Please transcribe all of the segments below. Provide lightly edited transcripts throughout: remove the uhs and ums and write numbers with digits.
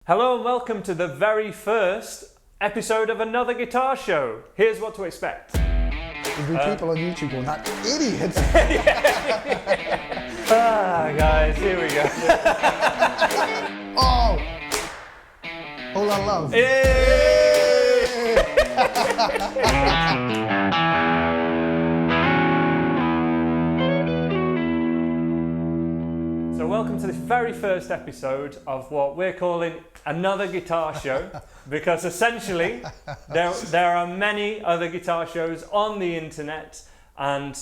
Hello and welcome to the very first episode of another guitar show. Here's what to expect. There'll be people on YouTube going, that idiot! Guys, here we go. Oh! Hold on, love. Yay! So welcome to this very first episode of what we're calling another guitar show, because essentially there are many other guitar shows on the internet, and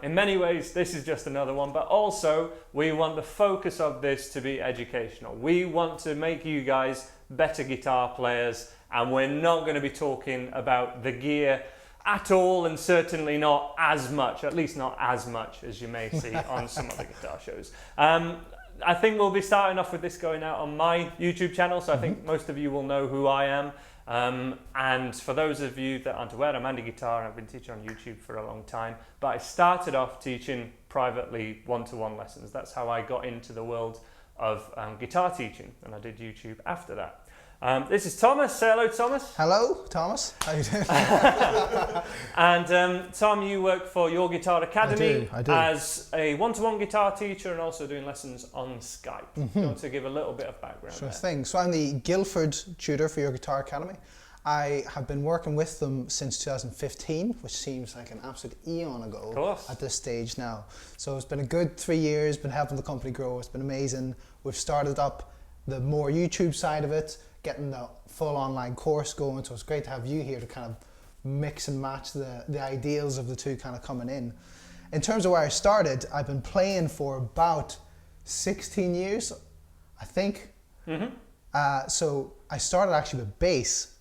in many ways this is just another one, but also we want the focus of this to be educational. We want to make you guys better guitar players, and we're not going to be talking about the gear at all, and certainly not as much, at least not as much as you may see on some other guitar shows. I think we'll be starting off with this going out on my YouTube channel, so I think most of you will know who I am. And for those of you that aren't aware, I'm Andy Guitar, and I've been teaching on YouTube for a long time, but I started off teaching privately one-to-one lessons. That's how I got into the world of guitar teaching, and I did YouTube after that. This is Thomas. Say hello, Thomas. Hello, Thomas. How you doing? And Tom, you work for Your Guitar Academy I do. as a one-to-one guitar teacher and also doing lessons on Skype. You want to give a little bit of background Sure there? thing. So I'm the Guildford tutor for Your Guitar Academy. I have been working with them since 2015, which seems like an absolute eon ago at this stage now. So it's been a good 3 years, been helping the company grow. It's been amazing. We've started up the more YouTube side of it, getting the full online course going, so it's great to have you here to kind of mix and match the ideals of the two kind of coming in. In terms of where I started, I've been playing for about 16 years, I think. So I started actually with bass.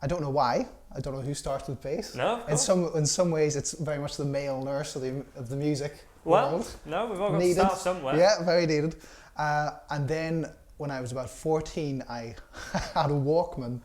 I don't know why. I don't know who starts with bass. No. In some ways, it's very much the male nurse of the music world. No, we've all got to start somewhere. Yeah, very needed. And then when I was about 14, I had a Walkman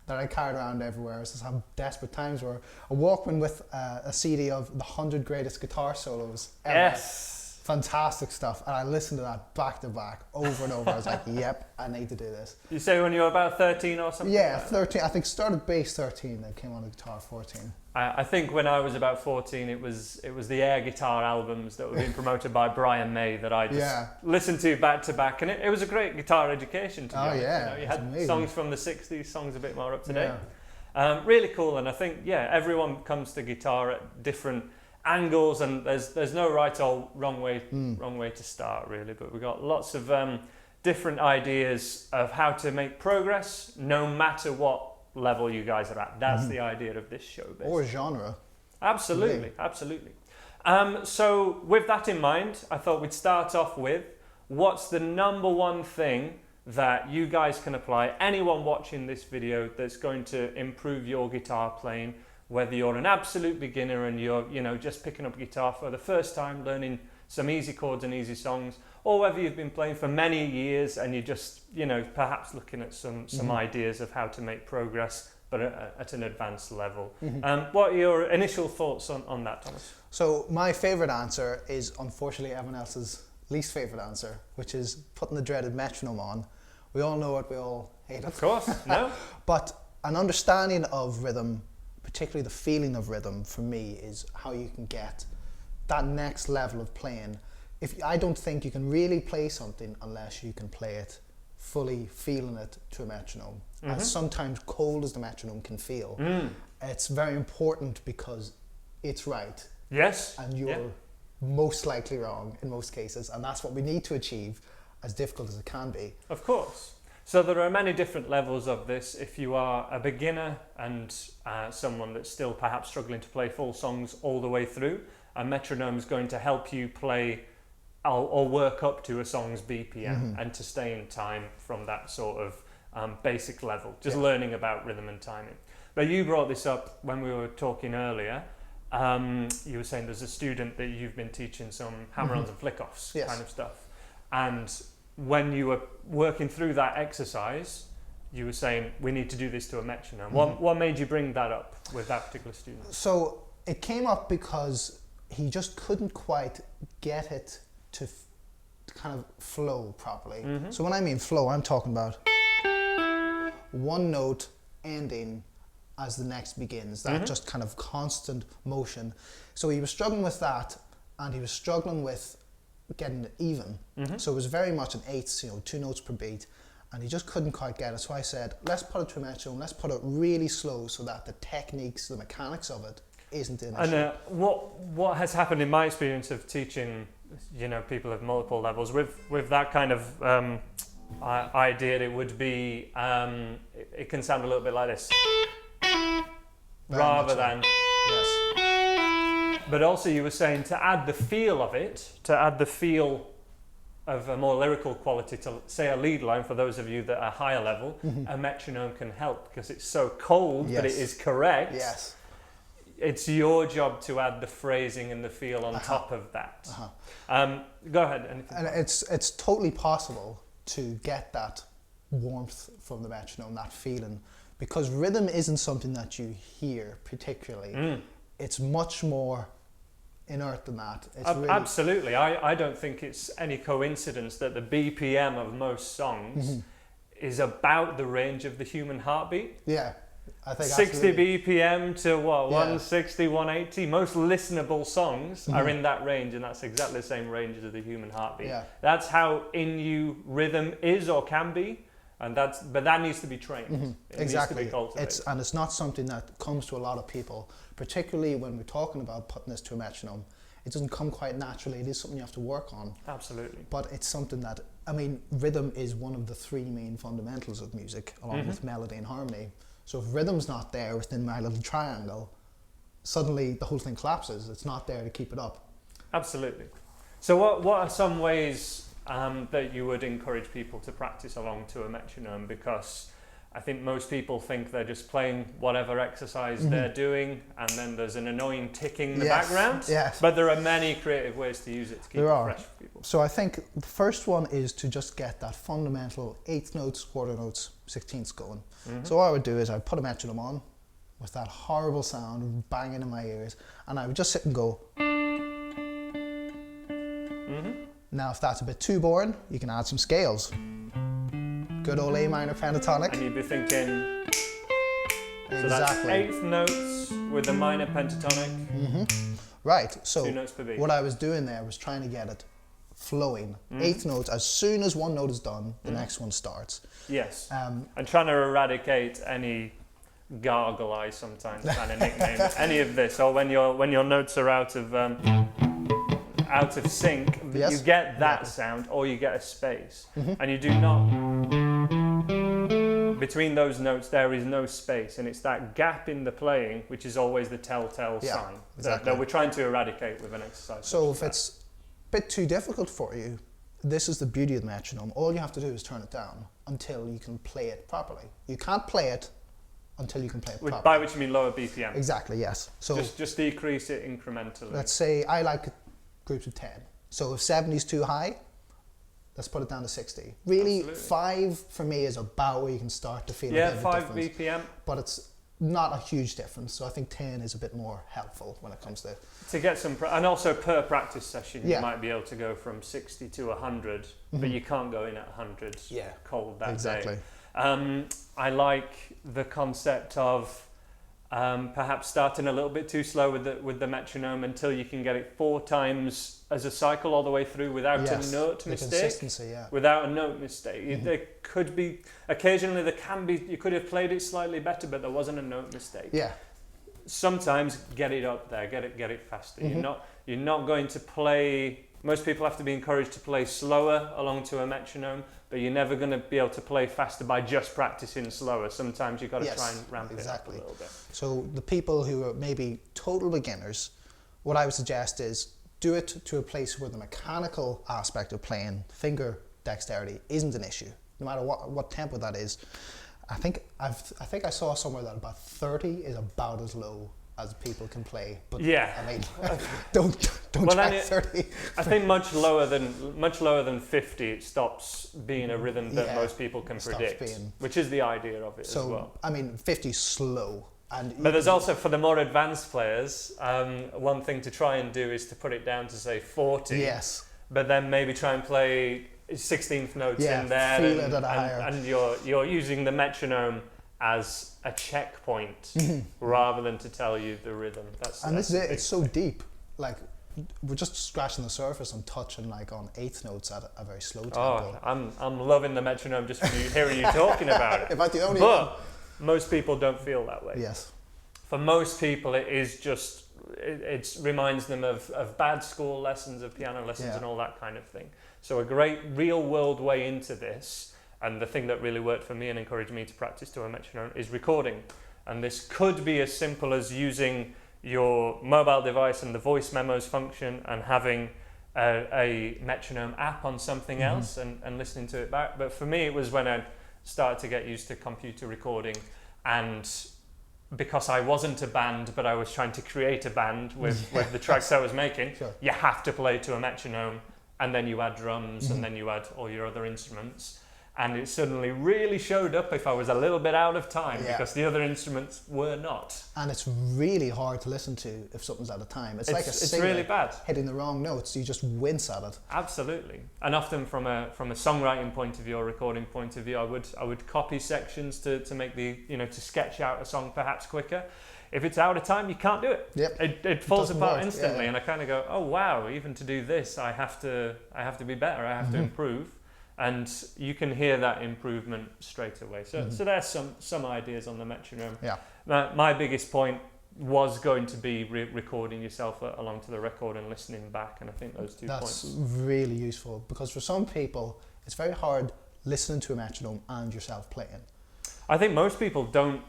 that I carried around everywhere. This is how desperate times were. A Walkman with a CD of the 100 greatest guitar solos ever. Yes. Fantastic stuff. And I listened to that back to back over and over. I was like, yep, I need to do this. You say when you were about 13 or something? Yeah, like 13. I think started bass 13, then came on the guitar 14. I think when I was about 14, it was the air guitar albums that were being promoted by Brian May that I just listened to back, and it was a great guitar education, to be honest. Yeah, you had amazing. Songs from the 60s, songs a bit more up to date. Really cool, and I think everyone comes to guitar at different angles, and there's no right or wrong way to start, really, but we've got lots of different ideas of how to make progress no matter what level you guys are at. That's the idea of this show, basically. Or genre. Absolutely. So with that in mind, I thought we'd start off with what's the number one thing that you guys can apply, anyone watching this video, that's going to improve your guitar playing, whether you're an absolute beginner and you're just picking up guitar for the first time, learning some easy chords and easy songs, or whether you've been playing for many years and you're just perhaps looking at some ideas of how to make progress, but at an advanced level. What are your initial thoughts on that, Thomas? So my favourite answer is unfortunately everyone else's least favourite answer, which is putting the dreaded metronome on. We all know it, we all hate it. Of course, no. But an understanding of rhythm, particularly the feeling of rhythm, for me is how you can get that next level of playing. I don't think you can really play something unless you can play it fully, feeling it to a metronome. As sometimes cold as the metronome can feel, it's very important because it's right. Yes. And you're most likely wrong in most cases, and that's what we need to achieve, as difficult as it can be. Of course. So there are many different levels of this. If you are a beginner and someone that's still perhaps struggling to play full songs all the way through, a metronome is going to help you play or work up to a song's BPM and to stay in time from that sort of basic level, just learning about rhythm and timing. But you brought this up when we were talking earlier. You were saying there's a student that you've been teaching some hammer-ons and flick-offs kind of stuff. And when you were working through that exercise, you were saying, we need to do this to a metronome. What made you bring that up with that particular student? So it came up because he just couldn't quite get it to kind of flow properly. So when I mean flow, I'm talking about one note ending as the next begins, that just kind of constant motion. So he was struggling with that, and he was struggling with getting it even. So it was very much an eighth, 2 notes per beat, and he just couldn't quite get it. So I said, let's put it to a metronome, let's put it really slow so that the techniques, the mechanics of it isn't in it. And what has happened in my experience of teaching, people of multiple levels with that kind of idea, it would be it can sound a little bit like this, rather than yes. But also, you were saying to add the feel of it, to add the feel of a more lyrical quality to, say, a lead line, for those of you that are higher level, a metronome can help because it's so cold, but it is correct. Yes. It's your job to add the phrasing and the feel on top of that. Go ahead. Anything? And it's totally possible to get that warmth from the metronome, that feeling, because rhythm isn't something that you hear particularly. It's much more inert than that. It's really absolutely. I don't think it's any coincidence that the BPM of most songs is about the range of the human heartbeat. Yeah, I think 60 BPM to 160, 180. Most listenable songs are in that range, and that's exactly the same range as the human heartbeat. Yeah. That's how in you rhythm is or can be. And but that needs to be trained. It exactly. needs to be cultivated. And it's not something that comes to a lot of people, particularly when we're talking about putting this to a metronome. It doesn't come quite naturally. It is something you have to work on. Absolutely. But it's something that, rhythm is one of the 3 main fundamentals of music, along with melody and harmony. So if rhythm's not there within my little triangle, suddenly the whole thing collapses. It's not there to keep it up. Absolutely. So what are some ways that you would encourage people to practice along to a metronome? Because I think most people think they're just playing whatever exercise they're doing, and then there's an annoying ticking in the background. Yes. But there are many creative ways to use it to keep it fresh for people. So I think the first one is to just get that fundamental 8th notes, quarter notes, 16ths going. So what I would do is I'd put a metronome on with that horrible sound banging in my ears, and I would just sit and go. Now, if that's a bit too boring, you can add some scales. Good old A minor pentatonic. And you'd be thinking, exactly. So that's 8th notes with the minor pentatonic. Right, so 2 notes per beat. what I was doing there was trying to get it flowing. 8th notes, as soon as one note is done, the next one starts. Yes, and trying to eradicate any gargle I sometimes kind of nickname any of this, or when your notes are out of sync, you get that sound, or you get a space, and you do not. Between those notes, there is no space, and it's that gap in the playing which is always the telltale sign that we're trying to eradicate with an exercise. So if it's a bit too difficult for you, this is the beauty of the metronome. All you have to do is turn it down until you can play it properly. You can't play it until you can play it properly. By which you mean lower BPM. Exactly, yes. So just decrease it incrementally. let's say I like groups of 10. So if 70 is too high, let's put it down to 60. Really, Absolutely. 5 for me is about where you can start to feel a bit of a 5 difference. BPM. But it's not a huge difference. So I think 10 is a bit more helpful when it comes to get some, and also per practice session, you might be able to go from 60 to 100, but you can't go in at 100 cold that day. I like the concept of perhaps starting a little bit too slow with the metronome until you can get it 4 times as a cycle all the way through without a note mistake. Consistency, without a note mistake. There could be, occasionally there can be, you could have played it slightly better, but there wasn't a note mistake. Yeah. Sometimes get it up there, get it faster. You're not going to play. Most people have to be encouraged to play slower along to a metronome, but you're never going to be able to play faster by just practicing slower. Sometimes you've got to try and ramp it up a little bit. So the people who are maybe total beginners, what I would suggest is do it to a place where the mechanical aspect of playing, finger dexterity, isn't an issue, no matter what tempo that is. I think I saw somewhere that about 30 is about as low as people can play. But I mean, don't try 30. I think much lower than 50, it stops being a rhythm that most people can predict, which is the idea of it as well. I mean, 50 is slow. But there's also, for the more advanced players, one thing to try and do is to put it down to say 40. Yes. But then maybe try and play 16th notes Yeah, in there, feel it at a higher. and you're using the metronome as a checkpoint rather than to tell you the rhythm. This is it. It's so deep. Like we're just scratching the surface and touching like on eighth notes at a very slow tempo. Oh, I'm loving the metronome just from hearing you talking about it. In fact, the only but most people don't feel that way. Yes. For most people, it is just it reminds them of bad school lessons, of piano lessons, and all that kind of thing. So a great real world way into this, and the thing that really worked for me and encouraged me to practice to a metronome, is recording. And this could be as simple as using your mobile device and the voice memos function and having a metronome app on something else and listening to it back. But for me, it was when I started to get used to computer recording, and because I wasn't a band, but I was trying to create a band with the tracks I was making, you have to play to a metronome, and then you add drums, and then you add all your other instruments. And it suddenly really showed up if I was a little bit out of time, because the other instruments were not. And it's really hard to listen to if something's out of time. It's like a singer really bad. hitting the wrong notes. You just wince at it. Absolutely. And often from a songwriting point of view or recording point of view, I would copy sections to make to sketch out a song perhaps quicker. If it's out of time, you can't do it. Yep. It falls apart instantly, and I kind of go, oh wow! Even to do this, I have to be better. I have to improve. And you can hear that improvement straight away. So there's some ideas on the metronome. Yeah. My biggest point was going to be recording yourself along to the record and listening back. And I think those two points. That's really useful, because for some people, it's very hard listening to a metronome and yourself playing. I think most people don't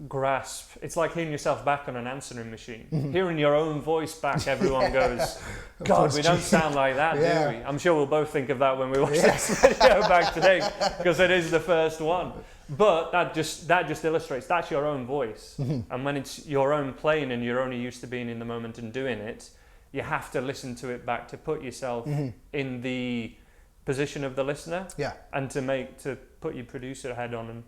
grasp. It's like hearing yourself back on an answering machine. Hearing your own voice back, everyone goes, God, we don't sound like that, do we? I'm sure we'll both think of that when we watch this video back today, because it is the first one. But that just illustrates that's your own voice. And when it's your own playing and you're only used to being in the moment and doing it, you have to listen to it back to put yourself in the position of the listener, and to put your producer head on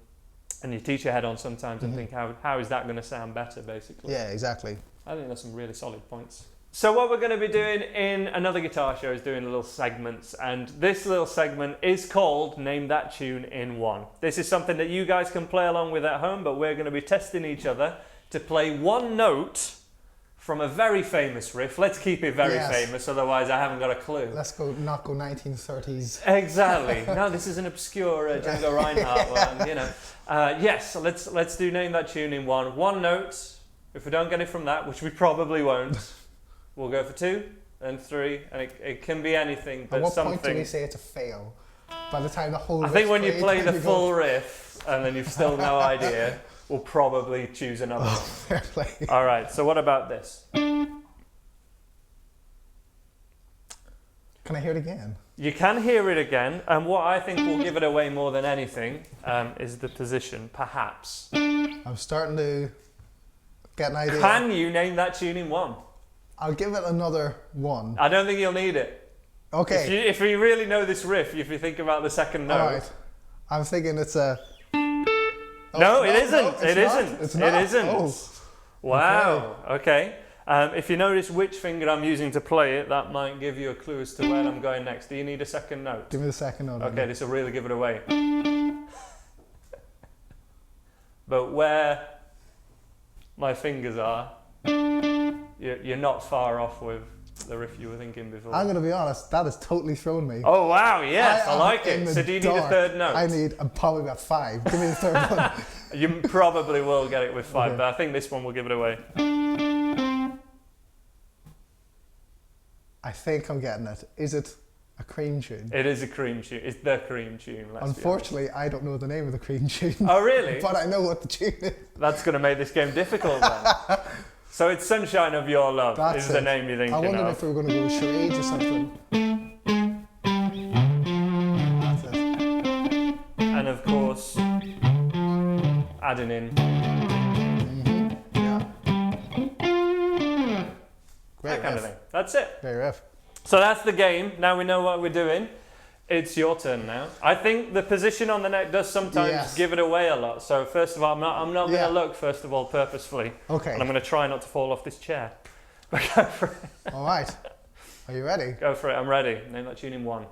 and your teacher head on sometimes and think, how is that going to sound better, basically? Yeah, exactly. I think that's some really solid points. So what we're going to be doing in another guitar show is doing little segments, and this little segment is called Name That Tune in One. This is something that you guys can play along with at home, but we're going to be testing each other to play one note from a very famous riff. Let's keep it very famous, otherwise I haven't got a clue. Let's not go 1930s. Exactly. No, this is an obscure Django Reinhardt one, Yes, so let's do Name That Tune in One. One note. If we don't get it from that, which we probably won't, we'll go for 2 and 3, and it can be anything, but at what something. point do we say it's a fail? By the time the whole I think when you play the full riff and then you've still no idea, we'll probably choose another one. Fair play. All right, so what about this? Can I hear it again? You can hear it again, and what I think will give it away more than anything is the position, perhaps. I'm starting to get an idea. Can you name that tune in one? I'll give it another 1. I don't think you'll need it. Okay. If you really know this riff, if you think about the second note. All right. I'm thinking it's a... No, it isn't. It isn't. It's not. It isn't. Oh. Wow. Okay. If you notice which finger I'm using to play it, that might give you a clue as to where I'm going next. Do you need a second note? Give me the second note. Okay, this will really give it away. But where my fingers are, you're not far off with the riff you were thinking before. I'm going to be honest, that has totally thrown me. Oh wow, yes, I like it. So do you need a third note? I need probably about 5. Give me the third one. You probably will get it with 5, but I think this one will give it away. I think I'm getting it. Is it a Cream tune? It is a Cream tune. It's the Cream tune. Unfortunately, I don't know the name of the Cream tune. Oh really? But I know what the tune is. That's going to make this game difficult then. So it's Sunshine of Your Love. That's the name you're thinking of. I wondered if we were going to go with charades or something. That's it. And of course, adding in. Yeah. Great that kind of thing. That's it. Great riff. So that's the game. Now we know what we're doing. It's your turn now. I think the position on the neck does sometimes give it away a lot. So first of all, I'm not going to look, first of all, purposefully. Okay. And I'm going to try not to fall off this chair. But go for it. All right. Are you ready? Go for it. I'm ready. Name that tune in one.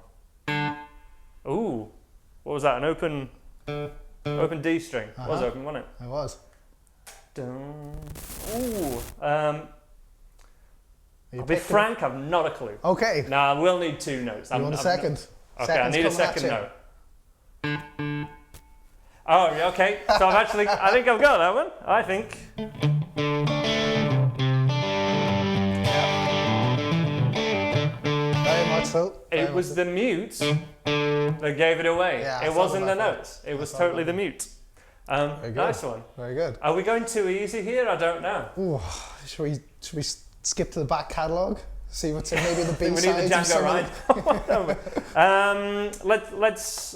Ooh, what was that? An open D string. It was open, wasn't it? It was. Ooh. I'll be frank, I've not a clue. Okay. Nah, we'll need 2 notes. You want a second? Okay, I need a second note. Oh, okay. So I think I've got that one. I think. Very much so. It was the mute that gave it away. Yeah, it wasn't the notes. It was totally the mute. Nice one. Very good. Are we going too easy here? I don't know. Ooh, should we skip to the back catalogue? See what's in maybe the B we sides. need the Django Ride.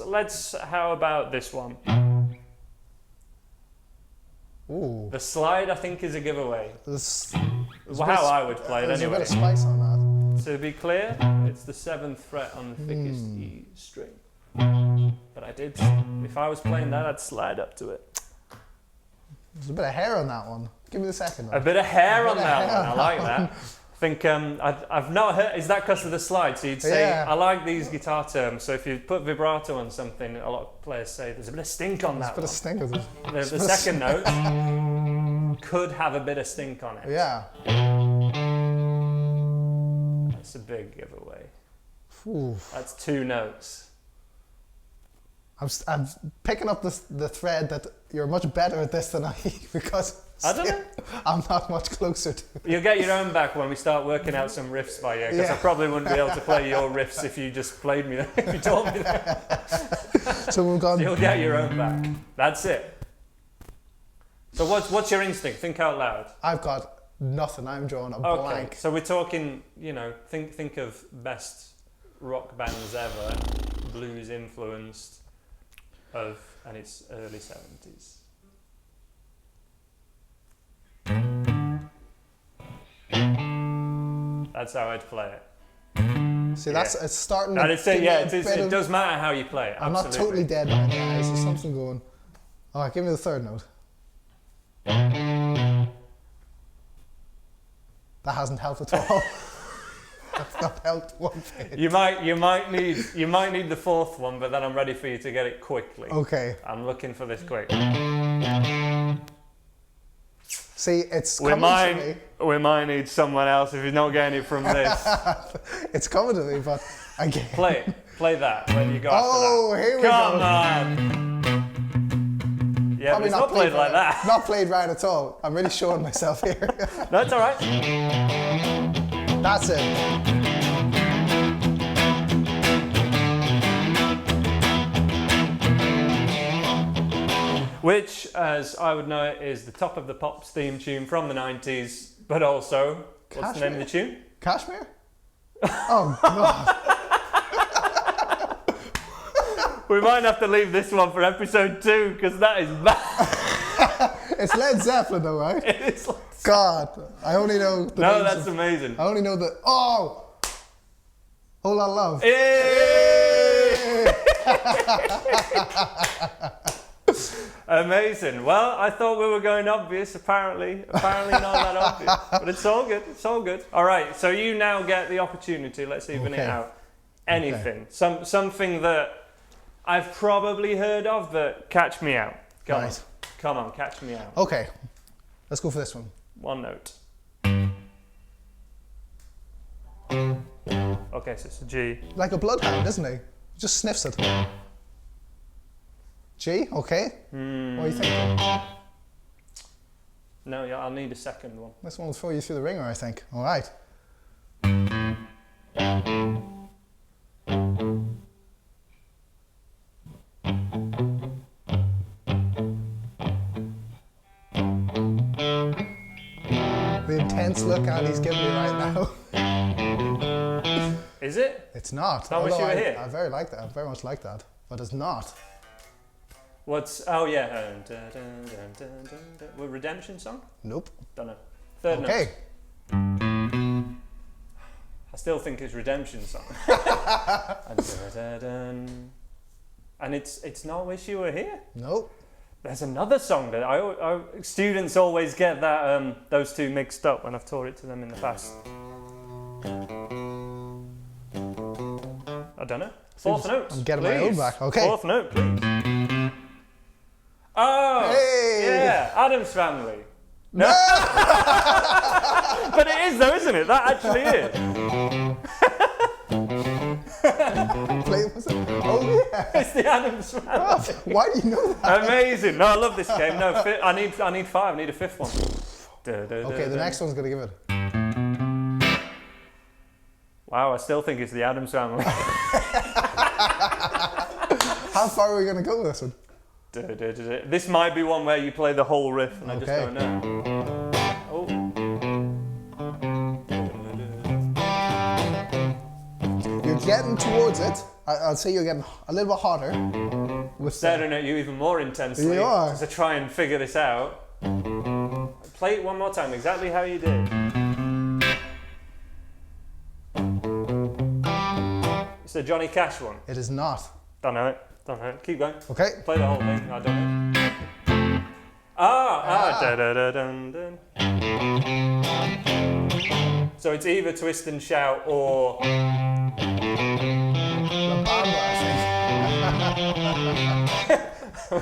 Let's. How about this one? Ooh. The slide, I think, is a giveaway. There's how I would play it anyway. There's a bit of spice on that. To be clear, it's the 7th fret on the thickest E string. But if I was playing that, I'd slide up to it. There's a bit of hair on that one. Give me the second one. A bit of hair on that one. I like that. I think I've not heard. Is that because of the slide? So you'd say, I like these guitar terms. So if you put vibrato on something, a lot of players say there's a bit of stink on that. There's a bit of stink. The second note could have a bit of stink on it. Yeah. That's a big giveaway. Ooh. That's 2 notes. I'm picking up the thread that you're much better at this than I because I don't know. I'm not much closer to it. You'll get your own back when we start working out some riffs by you, because I probably wouldn't be able to play your riffs if you just played me that, if you told me that. So we've gone. You'll get your own back. That's it. So what's your instinct? Think out loud. I've got nothing. I'm drawing a blank. So we're talking, think of best rock bands ever, blues influenced, and it's early 70s. That's how I'd play it. See, it's starting to it does matter how you play it. I'm not totally dead behind the eyes. There's something going. All right, give me the third note. That hasn't helped at all. That's not helped one bit. You might need the 4th one, but then I'm ready for you to get it quickly. Okay. I'm looking for this quick. See, it's coming to me. We might need someone else if you're not getting it from this. It's coming to me, but again. Play that when you go after that. Here we go. Come on. Yeah, but it's not played like that. Not played right at all. I'm really showing myself here. No, it's all right. That's it. Which, as I would know it, is the Top of the Pops theme tune from the 90s, but also, what's the name of the tune? Kashmir? Oh, God. We might have to leave this one for episode 2, because that is bad. It's Led Zeppelin though, right? It is. God, I only know the No, that's amazing. I only know the... Oh! Whole Lot of Love. Yay! Amazing. Well, I thought we were going obvious. Apparently not that obvious. But it's all good. It's all good. All right. So you now get the opportunity. Let's even it out. Anything. Something that I've probably heard of, but catch me out. Come on, catch me out. Okay. Let's go for this one. 1 note. Okay, so it's a G. Like a bloodhound, isn't he? Just sniffs it. G, okay. What are you thinking? No, yeah, I'll need a second one. This one will throw you through the ringer, I think. All right. The intense look Andy's giving me right now. Is it? It's not. I wish you were here. I very like that. I very much like that, but it's not. What's? Oh yeah. What, Redemption song? Nope. Don't know. Third note. Okay. I still think it's Redemption song. And it's not Wish You Were Here. Nope. There's another song that I students always get that those two mixed up when I've taught it to them in the past. I don't know. Fourth note. I'm getting please. my own back. Okay. Fourth note, please. Oh, hey. yeah, Addams Family. No. But it is though, isn't it? That actually is. Oh yeah. It's the Addams Family. Oh, why do you know that? Amazing. No, I love this game. No, I need five. I need a fifth one. Okay, the next one's gonna give it. Wow, I still think it's the Addams Family. How far are we gonna go with this one? This might be one where you play the whole riff and I just don't know. Oh. You're getting towards it. I'll say you're getting a little bit hotter. Staring at you even more intensely. You are. To try and figure this out. Play it one more time, exactly how you did. It's the Johnny Cash one. It is not. Don't know it. Keep going. Okay. Play the whole thing. I don't know. Da da da dun dun. So it's either Twist and Shout or.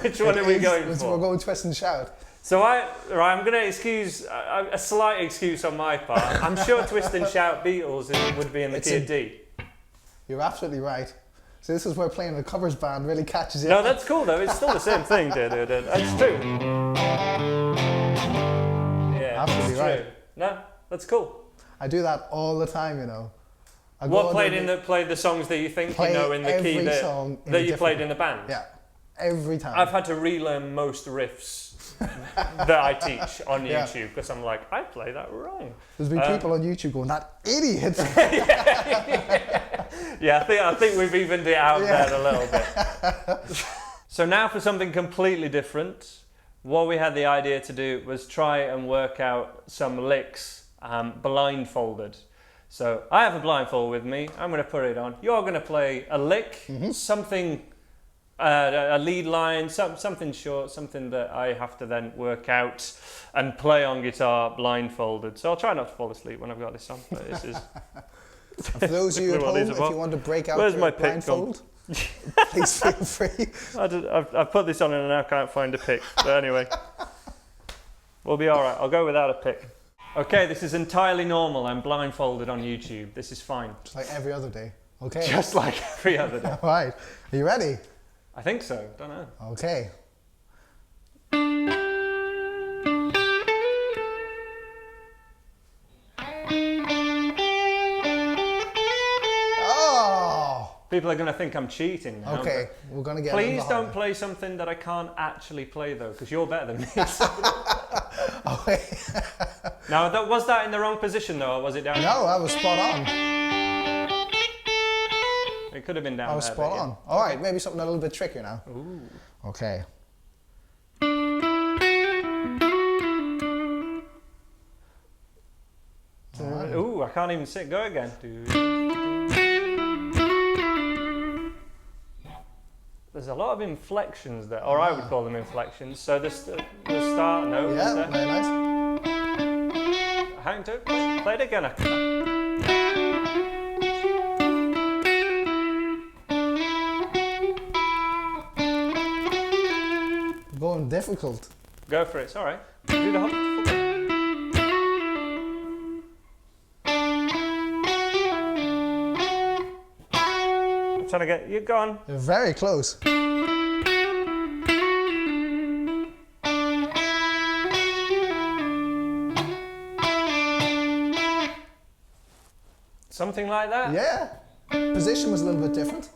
Which one are we going for? We're going Twist and Shout. So I'm going to excuse a slight excuse on my part. I'm sure Twist and Shout Beatles would be in the key of D. You're absolutely right. So this is where playing a covers band really catches you. No, that's cool though. It's still the same thing. That's true. Yeah, absolutely right. No, that's cool. I do that all the time, you know. Play the songs that you think you know in the key that you played in the band? Yeah, every time. I've had to relearn most riffs that I teach on YouTube because I'm like, I play that wrong. There's been people on YouTube going, that idiot. Yeah, I think we've evened it out there a little bit. So now for something completely different. What we had the idea to do was try and work out some licks blindfolded. So I have a blindfold with me. I'm going to put it on. You're going to play a lick, something, a lead line, something short, something that I have to then work out and play on guitar blindfolded. So I'll try not to fall asleep when I've got this on. But this is. For those of you at home, if you want to break out your blindfold, please feel free. I've put this on and I can't find a pick. But anyway, we'll be all right. I'll go without a pick. Okay, this is entirely normal. I'm blindfolded on YouTube. This is fine. Just like every other day. Okay. Just like every other day. All right. Are you ready? I think so. Don't know. Okay. People are going to think I'm cheating now. Okay, we're going to get. Please don't play something that I can't actually play though, because you're better than me. Okay. Now, was that in the wrong position though, or was it down? No, I was spot on. It could have been down. I was spot on. Yeah. All right, maybe something a little bit trickier now. Ooh. Okay. Right. Ooh, I can't even sit. Go again. There's a lot of inflections there, or I would call them inflections. So the start, no. Yeah, very nice. Hang to it. Play it again. Going difficult. Go for it. It's all right. Do the whole. Trying to get you gone. You're very close. Something like that? Yeah. Position was a little bit different.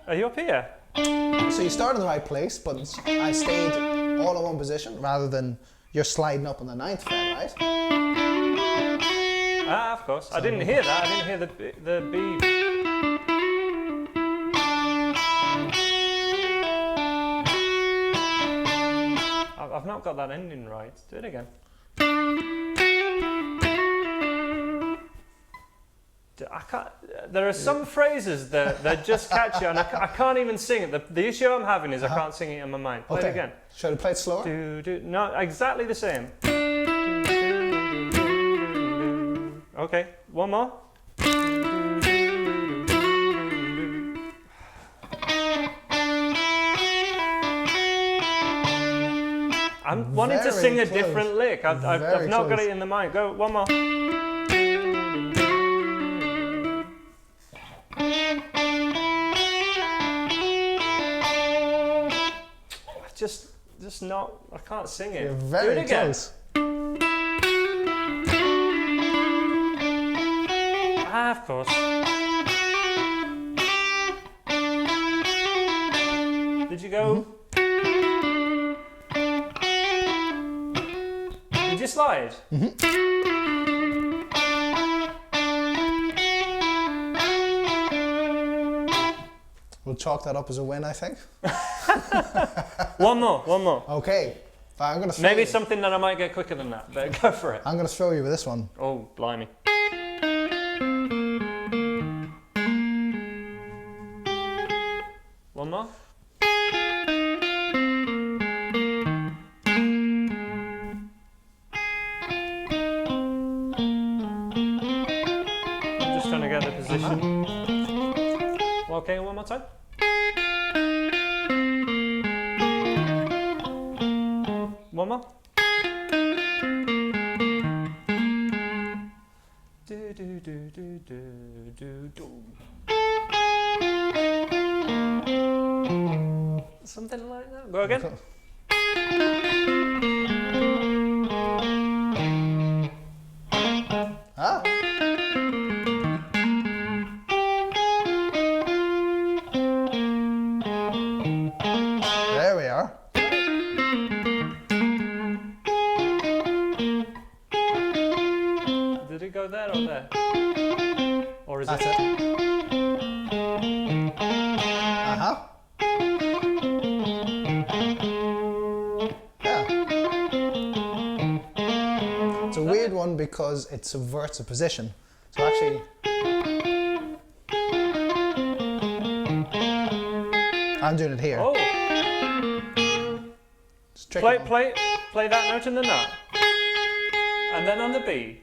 Are you up here? So you started in the right place, but I stayed all in one position rather than you're sliding up on the 9th fret, right? Ah, of course. I didn't hear that. I didn't hear the B. I've not got that ending right. Do it again. I can't. There are some phrases that just catch you, and I can't even sing it. The issue I'm having is I can't sing it in my mind. Play it again. Should I play it slower? No, exactly the same. Okay, one more. I'm wanting to sing a close. different lick. I've not got it in the mind. Go, one more. Just not, I can't sing it. You're very Do it again. close. Ah, of course. Did you go? Did you slide? We'll chalk that up as a win, I think. One more. Okay. I'm gonna throw Maybe you. something that I might get quicker than that, but go for it. I'm going to throw you with this one. Oh, blimey. One more. I'm just trying to get the position. Okay, one more time. One more. Do, do, do, do, do, do, do. Something like that. Go again. Ah. There we are. Did it go there or there? Or is That's it? Uh-huh. Yeah. It's a weird one because it subverts a position. So actually, I'm doing it here. Oh, It's a tricky one. play that note and the note. And then on the B.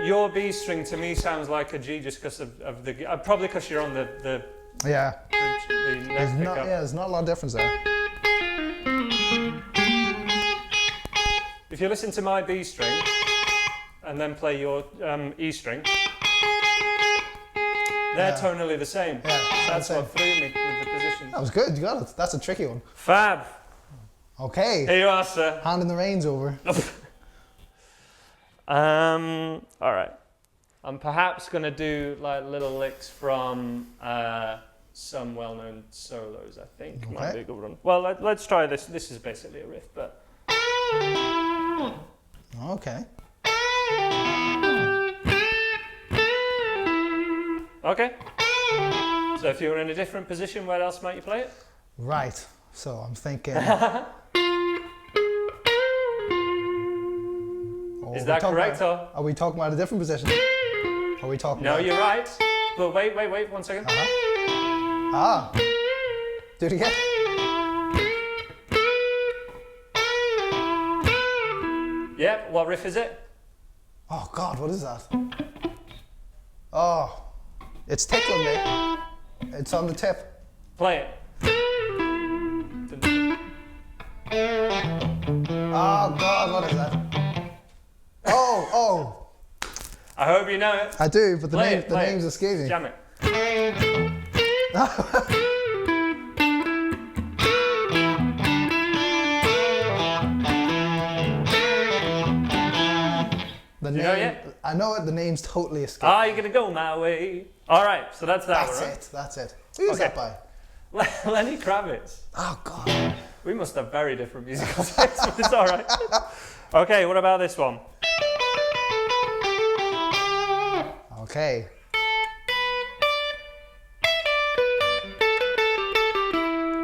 Your B string to me sounds like a G just because of the, probably because you're on the Yeah. neck pickup. There's not a lot of difference there. If you listen to my B string and then play your E string, they're tonally the same. Yeah, That's same. what threw me with the position. That was good, you got it. That's a tricky one. Fab. Okay. Here you are, sir. Handing the reins over. All right. I'm perhaps going to do like little licks from some well-known solos, I think. Might be a good one. Well, let's try this. This is basically a riff, but... Okay. Okay. So if you were in a different position, where else might you play it? Right. So I'm thinking. Is that correct? Or? Are we talking about a different position? Are we talking No, about... you're right. But wait, 1 second. Ah. Do it again. Yeah, what riff is it? Oh God, what is that? Oh, it's tickling me. It's on the tip. Play it. Oh God, what is that? Oh. I hope you know it. I do, but the Play it. name's escaping me. Jam it. The You name, know it? I know it. The name's totally escaping. Are you gonna go my way? All right, so that's that one, right? That's it. Who's that by? Lenny Kravitz. Oh God. We must have very different musical tastes, but it's all right. Okay, what about this one? Okay.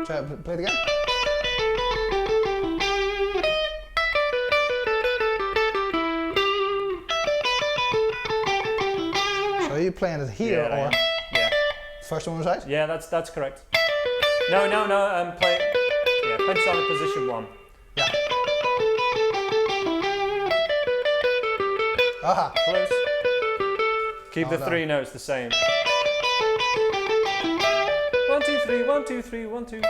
Try to play it again. So are you playing it here or? Yeah. First one was right? Yeah, that's correct. No, play. Yeah, pentatonic position 1. Yeah. Aha. Close. Keep the no. 3 notes the same. 1, 2, 3, 1, 2, 3, 1, 2, 3.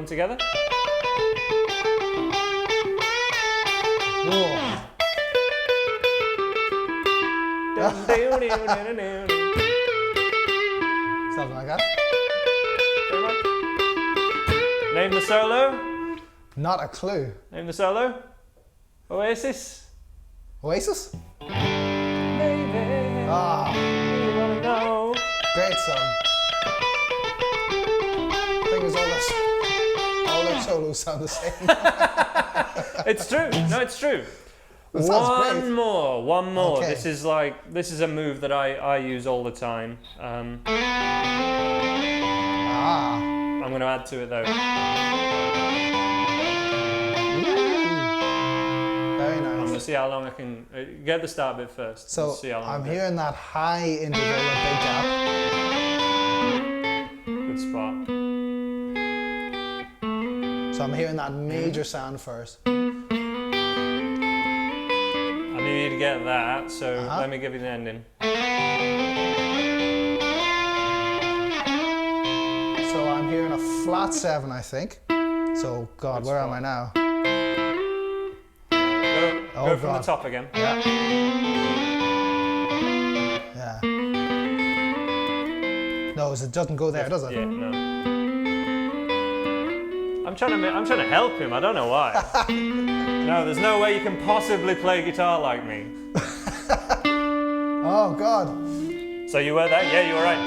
one together. Whoa. Something like that. Name the solo. Not a clue. Name the solo. Oasis. Oasis? Baby, Ah, you wanna know. great song. I think all their solos sound the same. It's true. No, it's true. That sounds great. One more. Okay. This is a move that I use all the time. Ah, I'm going to add to it though. very I'm going to nice. see how long I can get the start bit first. So see how long I'm I get. hearing that high interval, a big gap. Good spot. So I'm hearing that major sound first. I need you to get that, so Uh-huh. let me give you the ending. So I'm hearing a flat 7, I think. So, God, Good where am spot. I now? Go from God. the top again. Yeah. Yeah. No, it doesn't go there, does it? Yeah, no. I'm trying to help him. I don't know why. No, there's no way you can possibly play guitar like me. Oh, God. So you were that? Yeah, you were right.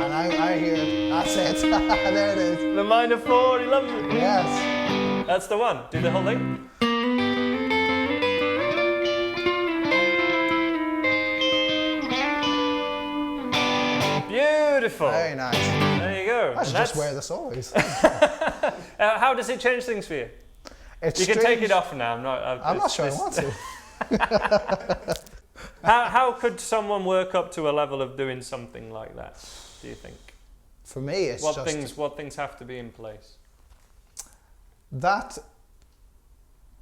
And I hear it. That's it. There it is. The minor 4, he loves it. Yes. That's the one. Do the whole thing. Beautiful. Very nice. There you go. I should And just wear this always. how does it change things for you? It's You can take strange. it off now. I'm not sure I want to. How could someone work up to a level of doing something like that, do you think? For me, it's What just things have to be in place? that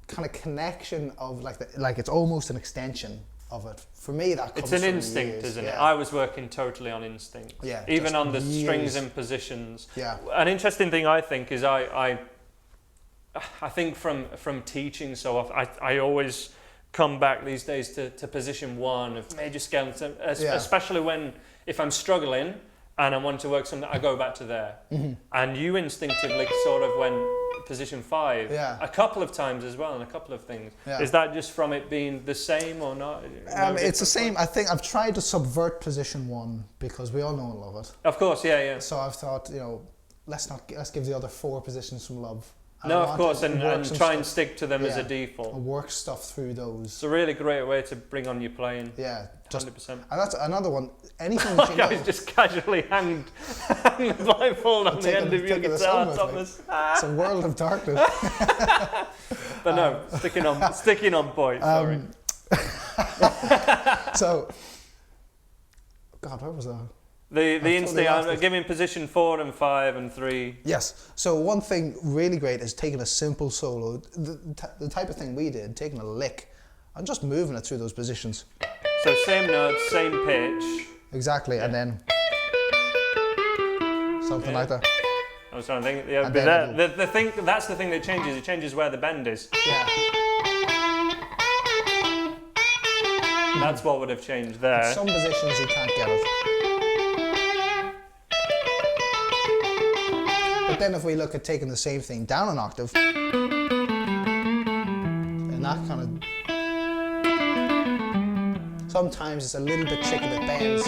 kind of connection of like it's almost an extension of it. For me, that comes It's an from instinct, years. isn't it? Yeah. I was working totally on instinct. Yeah, Even just on the years. strings and positions. Yeah. An interesting thing I think is I think from teaching so often, I always come back these days to position 1 of major scale, especially if I'm struggling and I want to work something, I go back to there. Mm-hmm. And you instinctively sort of went position 5 Yeah. a couple of times as well, and a couple of things. Yeah. Is that just from it being the same or not? No It's the different? same. I think I've tried to subvert position 1 because we all know and love it. Of course, yeah. So I've thought, let's give the other 4 positions some love. And No, I of want course, to and work some try and stuff- stick to them as a Yeah. default. and work stuff through those. It's a really great way to bring on your playing. Yeah, just 100%. and that's another one. Anything that Like you I know, was just casually hang the blindfold on the end of your taking this guitar, on with me. Thomas. it's a world of darkness. But no, sticking on point. Sorry. So, God, where was that? The totally instinct. lost I'm it. giving position 4 and 5 and 3. Yes. So one thing really great is taking a simple solo, the type of thing we did, taking a lick, and just moving it through those positions. So same notes, same pitch. Exactly, and then something like that. I was trying to think. Yeah, And but then the thing that's the thing that changes. It changes where the bend is. Yeah. That's what would have changed there. Some positions you can't get it. But then if we look at taking the same thing down an octave, and that kind of sometimes it's a little bit tricky with bends.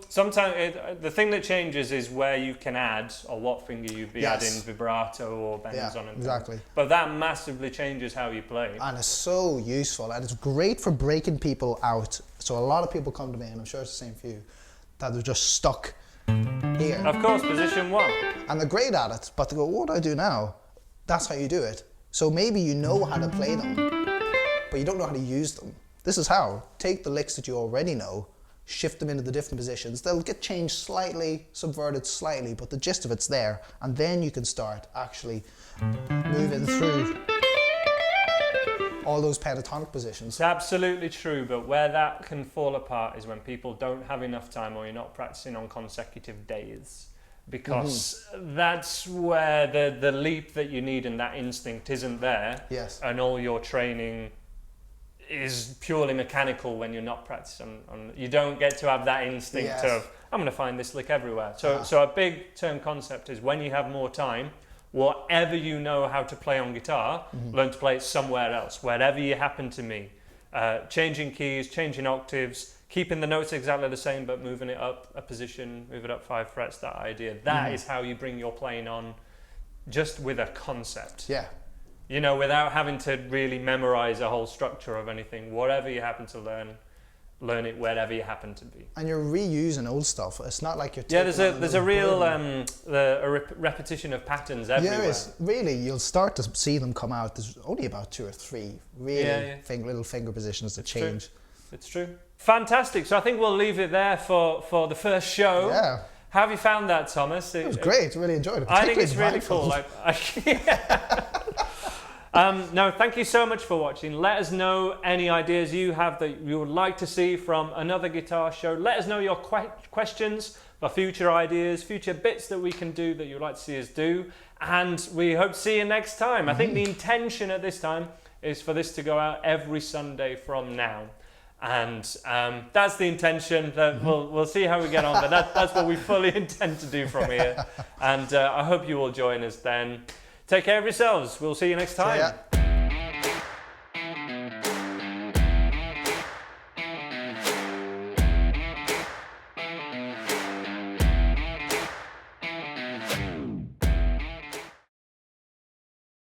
Sometimes the thing that changes is where you can add, or what finger you'd be Yes. adding vibrato or bends Yeah, on. And exactly. But that massively changes how you play. And it's so useful, and it's great for breaking people out. So a lot of people come to me, and I'm sure it's the same for you, that they're just stuck here. Of course, position 1. And they're great at it, but they go, what do I do now? That's how you do it. So maybe you know how to play them, but you don't know how to use them. This is how. Take the licks that you already know, shift them into the different positions. They'll get changed slightly, subverted slightly, but the gist of it's there. And then you can start actually moving through. all those pentatonic positions. It's absolutely true, but where that can fall apart is when people don't have enough time or you're not practicing on consecutive days. Because that's where the leap that you need and that instinct isn't there. Yes. And all your training is purely mechanical when you're not practicing you don't get to have that instinct of I'm going to find this lick everywhere. So a big term concept is when you have more time, whatever you know how to play on guitar, learn to play it somewhere else, wherever you happen to be. Changing keys, changing octaves, keeping the notes exactly the same but moving it up a position, move it up 5 frets, that idea. That is how you bring your playing on, just with a concept. Yeah. You know, without having to really memorize a whole structure of anything. Whatever you happen to learn it wherever you happen to be. And you're reusing old stuff. It's not like you're there's a real repetition of patterns everywhere. Yeah, really, you'll start to see them come out. There's only about 2 or 3 really little finger positions that change. True. It's true. Fantastic. So I think we'll leave it there for the first show. Yeah. How have you found that, Thomas? It was great. Really enjoyed it. I think it's really cool. No, thank you so much for watching. Let us know any ideas you have that you would like to see from another guitar show. Let us know your questions for future ideas, future bits that we can do that you'd like to see us do. And we hope to see you next time. I think the intention at this time is for this to go out every Sunday from now. And that's the intention. That we'll see how we get on, but that's what we fully intend to do from here. And I hope you will join us then. Take care of yourselves. We'll see you next time.